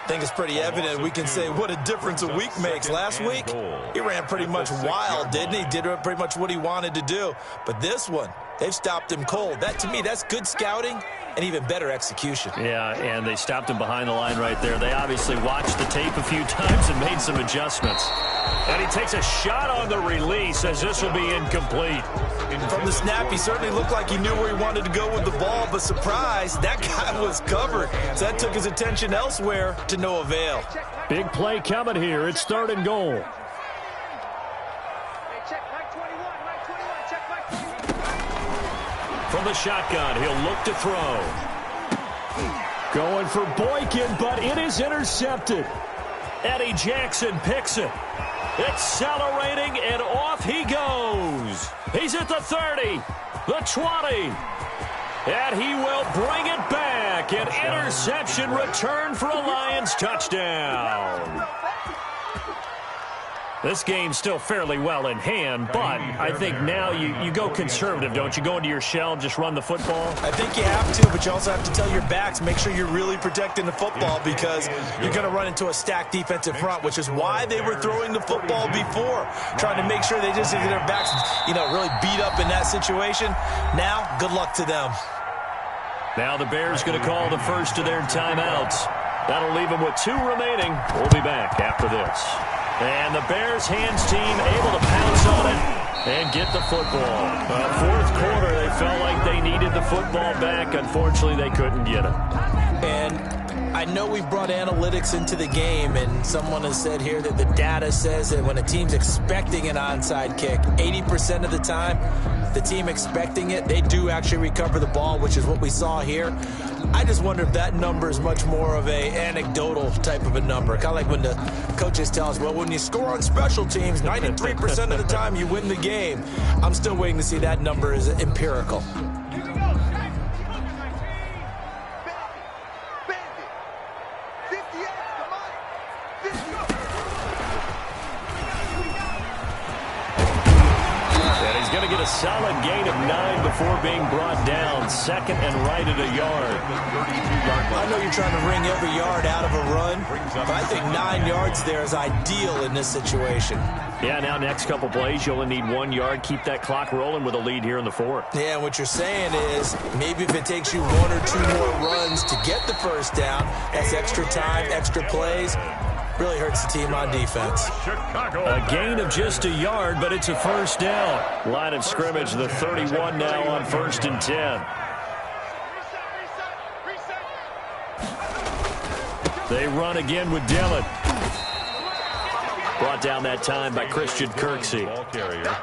I think it's pretty evident. We can say what a difference a week makes. Last week, he ran pretty much wild, didn't he? Did pretty much what he wanted to do. But this one, they've stopped him cold. That, to me, that's good scouting and even better execution. Yeah, and they stopped him behind the line right there. They obviously watched the tape a few times and made some adjustments. And he takes a shot on the release as this will be incomplete. From the snap, he certainly looked like he knew where he wanted to go with the ball, but surprise, that guy was covered. So that took his attention elsewhere to no avail. Big play coming here. It's 3rd and goal. From the shotgun, he'll look to throw. Going for Boykin, but it is intercepted. Eddie Jackson picks it. Accelerating, and off he goes. He's at the 30, the 20, and he will bring it back. An interception return for a Lions touchdown. This game's still fairly well in hand, but I think now you go conservative, don't you? Go into your shell and just run the football? I think you have to, but you also have to tell your backs, make sure you're really protecting the football because you're going to run into a stacked defensive front, which is why they were throwing the football before, trying to make sure they just get their backs, really beat up in that situation. Now, good luck to them. Now the Bears going to call the first of their timeouts. That'll leave them with 2 remaining. We'll be back after this. And the Bears hands team able to pounce on it and get the football. 4th quarter, they felt like they needed the football back. Unfortunately, they couldn't get it. And I know we've brought analytics into the game, and someone has said here that the data says that when a team's expecting an onside kick, 80% of the time, the team expecting it, they do actually recover the ball, which is what we saw here. I just wonder if that number is much more of a anecdotal type of a number. Kind of like when the coaches tell us, well, when you score on special teams, 93% of the time you win the game. I'm still waiting to see that number is empirical. A solid gain of 9 before being brought down. 2nd and right at a yard. I know you're trying to wring every yard out of a run, but I think 9 yards there is ideal in this situation. Yeah, now next couple plays, you only need 1 yard. Keep that clock rolling with a lead here in the 4th. Yeah, what you're saying is maybe if it takes you 1 or 2 more runs to get the first down, that's extra time, extra plays. Really hurts the team on defense. A gain of just a yard, but it's a first down. Line of scrimmage, the 31 now on 1st and 10. They run again with Dillon. Brought down that time by Christian Kirksey.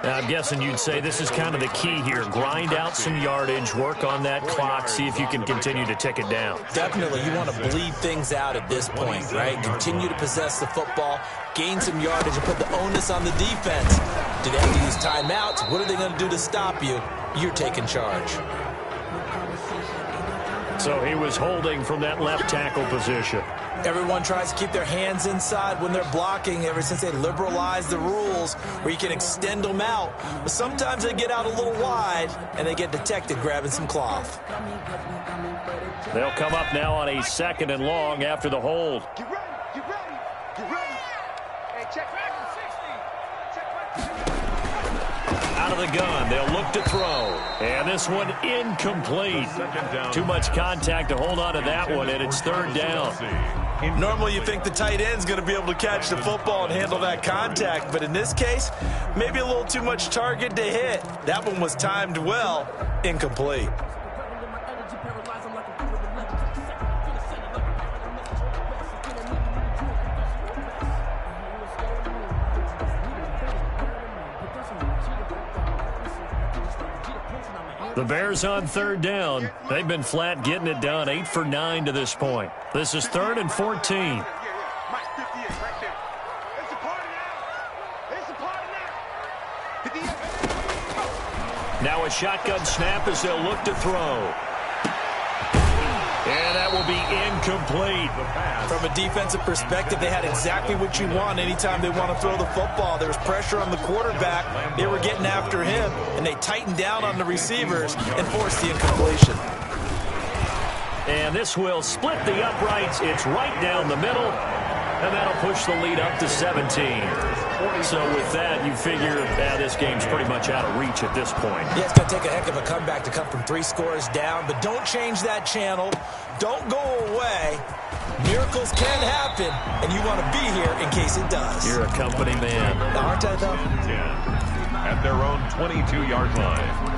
I'm guessing you'd say this is kind of the key here. Grind out some yardage, work on that clock, see if you can continue to tick it down. Definitely. You want to bleed things out at this point, right? Continue to possess the football, gain some yardage, and put the onus on the defense. Do they have to use timeouts? What are they going to do to stop you? You're taking charge. So he was holding from that left tackle position. Everyone tries to keep their hands inside when they're blocking ever since they liberalized the rules where you can extend them out. But sometimes they get out a little wide and they get detected grabbing some cloth. They'll come up now on a 2nd and long after the hold. Get ready, get ready, get ready. Hey, check back. 60. Check back. Out of the gun, they'll look to throw. And this one incomplete. Too much contact to hold on to that one, and it's third down. Normally you think the tight end's going to be able to catch the football and handle that contact, but in this case, maybe a little too much target to hit. That one was timed well, incomplete. The Bears on third down. They've been flat getting it done, 8 for 9 to this point. This is 3rd and 14. Now a shotgun snap as they'll look to throw. And that will be incomplete. From a defensive perspective, they had exactly what you want anytime they want to throw the football. There was pressure on the quarterback. They were getting after him, and they tightened down on the receivers and forced the incompletion. And this will split the uprights. It's right down the middle, and that'll push the lead up to 17. So with that, you figure this game's pretty much out of reach at this point. Yeah, it's going to take a heck of a comeback to come from 3 scores down, but don't change that channel. Don't go away. Miracles can happen, and you want to be here in case it does. You're a company man. Aren't I, though? 10 at their own 22-yard line.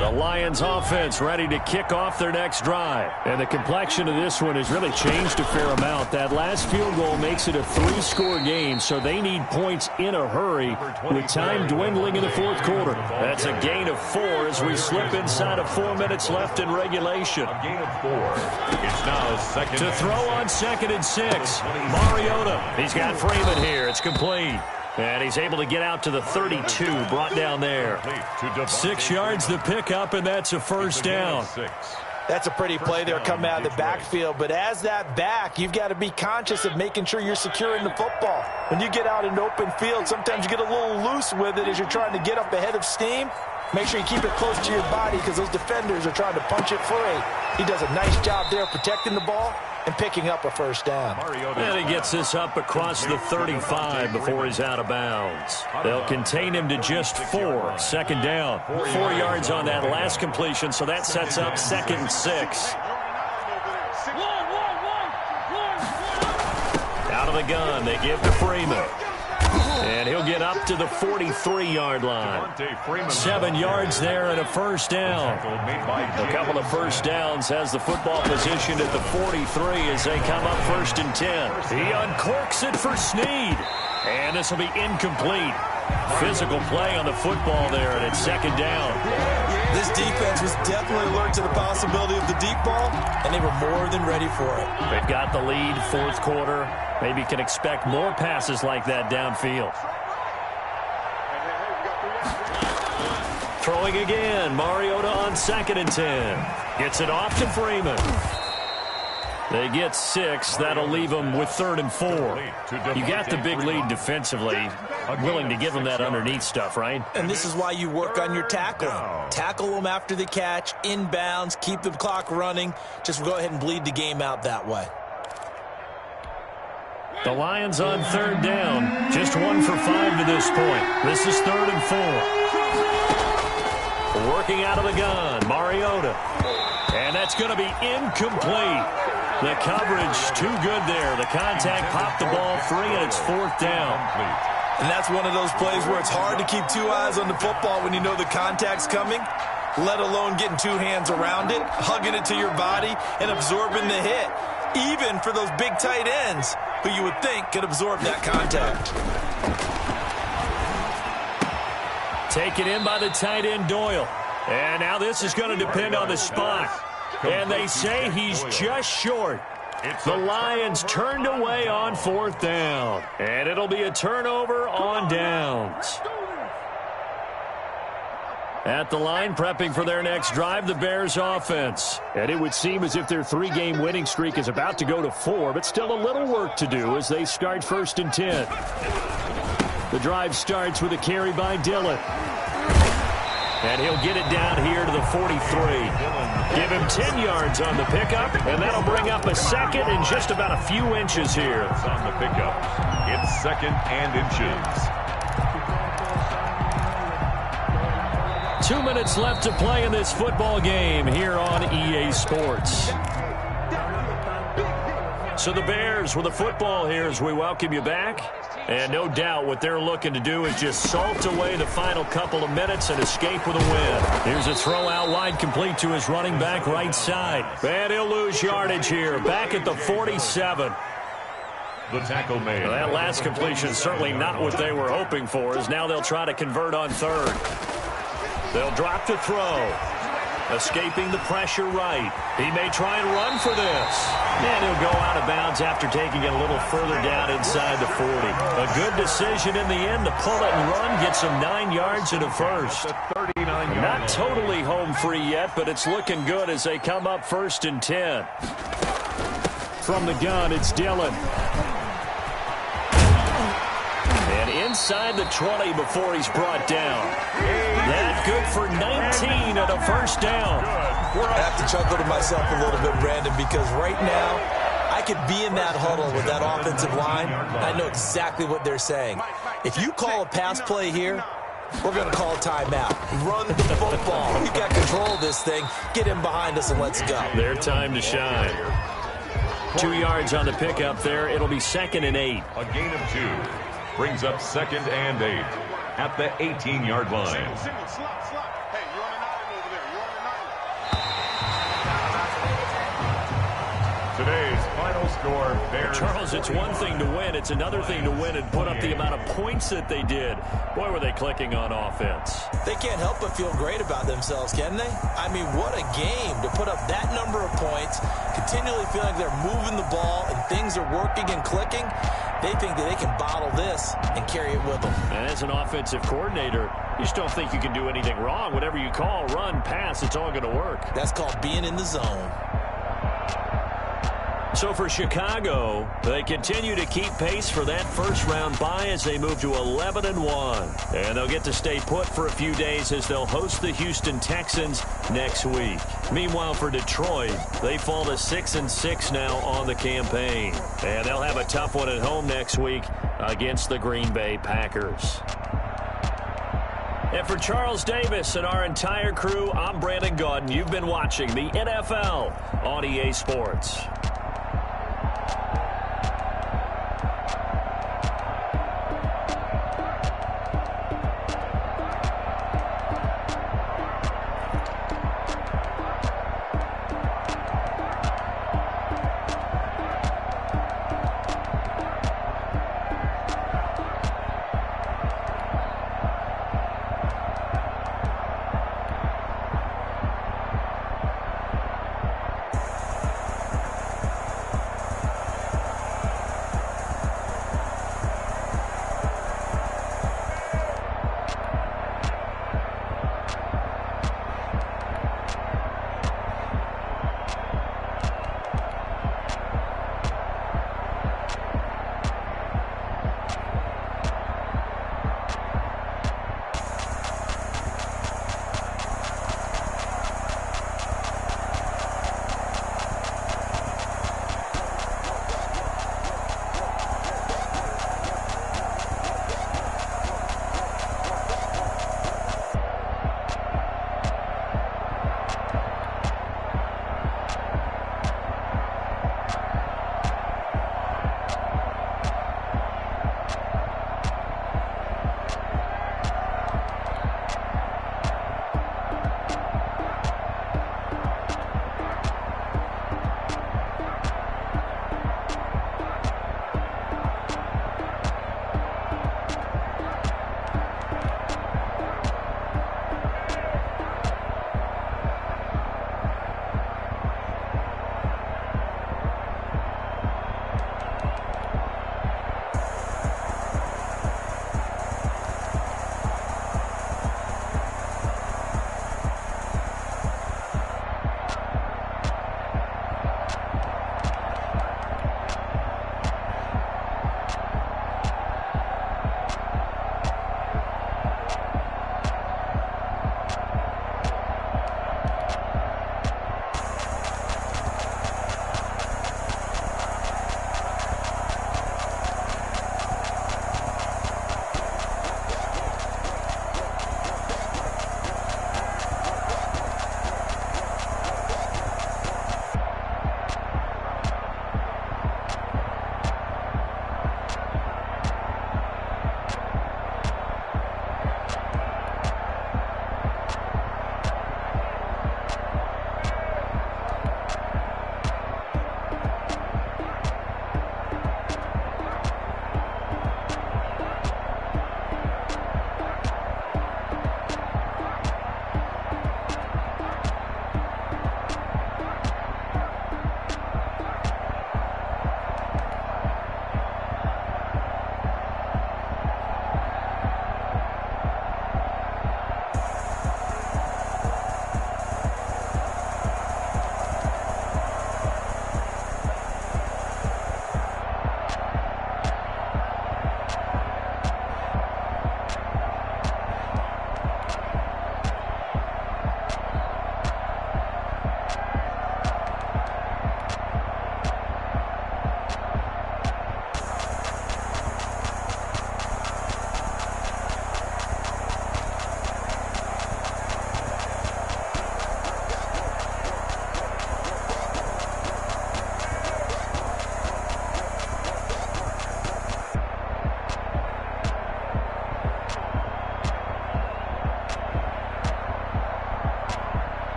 The Lions offense ready to kick off their next drive. And the complexion of this one has really changed a fair amount. That last field goal makes it a 3-score game, so they need points in a hurry with time dwindling in the fourth quarter. That's a gain of 4 as we slip inside of 4 minutes left in regulation. A gain of 4. It's now second. To throw on 2nd and 6. Mariota. He's got Freeman here. It's complete. And he's able to get out to the 32, brought down there. 6 yards the pickup, and that's a first down. That's a pretty play there coming out of the backfield. But as that back, you've got to be conscious of making sure you're securing the football. When you get out in open field, sometimes you get a little loose with it as you're trying to get up ahead of steam. Make sure you keep it close to your body because those defenders are trying to punch it free. He does a nice job there protecting the ball and picking up a first down. And he gets this up across the 35 before he's out of bounds. They'll contain him to just 4. Second down. 4 yards on that last completion, so that sets up 2nd and 6. Out of the gun, they give to Freeman. And he'll get up to the 43-yard line. 7 yards there and a first down. A couple of first downs has the football positioned at the 43 as they come up 1st and 10. He uncorks it for Snead. And this will be incomplete. Physical play on the football there, and it's 2nd down. This defense was definitely alert to the possibility of the deep ball, and they were more than ready for it. They've got the lead, fourth quarter. Maybe can expect more passes like that downfield. Throwing again. Mariota on 2nd and 10. Gets it off to Freeman. They get 6. That'll leave them with 3rd and 4. You got the big lead defensively. Willing to give them that underneath stuff, right? And this is why you work on your tackling. Tackle them after the catch, inbounds, keep the clock running. Just go ahead and bleed the game out that way. The Lions on 3rd down. Just 1 for 5 to this point. This is 3rd and 4. Working out of the gun, Mariota. And that's going to be incomplete. The coverage too good there. The contact popped the ball free, and it's 4th down. And that's one of those plays where it's hard to keep 2 eyes on the football when you know the contact's coming, let alone getting 2 hands around it, hugging it to your body, and absorbing the hit, even for those big tight ends who you would think could absorb that contact. Taken in by the tight end, Doyle. And now this is going to depend on the spot. And they say he's just short. The Lions turned away on 4th down. And it'll be a turnover on downs. At the line, prepping for their next drive, the Bears offense. And it would seem as if their 3-game winning streak is about to go to 4, but still a little work to do as they start 1st and 10. The drive starts with a carry by Dillon. And he'll get it down here to the 43. Give him 10 yards on the pickup, and that'll bring up a second and just about a few inches here. On the pickup, it's second and inches. 2 minutes left to play in this football game here on EA Sports. So the Bears with the football here as we welcome you back. And no doubt what they're looking to do is just salt away the final couple of minutes and escape with a win. Here's a throw out wide complete to his running back right side. And he'll lose yardage here. Back at the 47. The tackle made. Well, that last completion is certainly not what they were hoping for, as now they'll try to convert on third. They'll drop to throw. Escaping the pressure right. He may try and run for this. And he'll go out of bounds after taking it a little further down inside the 40. A good decision in the end to pull it and run. Gets him 9 yards and a first. Not totally home free yet, but it's looking good as they come up 1st and 10. From the gun, it's Dillon. And inside the 20 before he's brought down. That good for 19 and a first down. I have to chuckle to myself a little bit, Brandon, because right now I could be in that huddle with that offensive line. I know exactly what they're saying. If you call a pass play here, we're going to call a timeout. Run the football. We've got control of this thing. Get him behind us and let's go. Their time to shine. 2 yards on the pickup there. It'll be 2nd and 8. A gain of 2 brings up 2nd and 8 at the 18-yard line. Today's final score, Bears. Charles, it's one thing to win. It's another thing to win and put up the amount of points that they did. Boy, were they clicking on offense. They can't help but feel great about themselves, can they? I mean, what a game to put up that number of points, continually feeling like they're moving the ball and things are working and clicking. They think that they can bottle this and carry it with them. And as an offensive coordinator, you just don't think you can do anything wrong. Whatever you call, run, pass, it's all going to work. That's called being in the zone. So for Chicago, they continue to keep pace for that first-round bye as they move to 11-1. And they'll get to stay put for a few days as they'll host the Houston Texans next week. Meanwhile, for Detroit, they fall to 6-6 now on the campaign. And they'll have a tough one at home next week against the Green Bay Packers. And for Charles Davis and our entire crew, I'm Brandon Gaudin. You've been watching the NFL on EA Sports.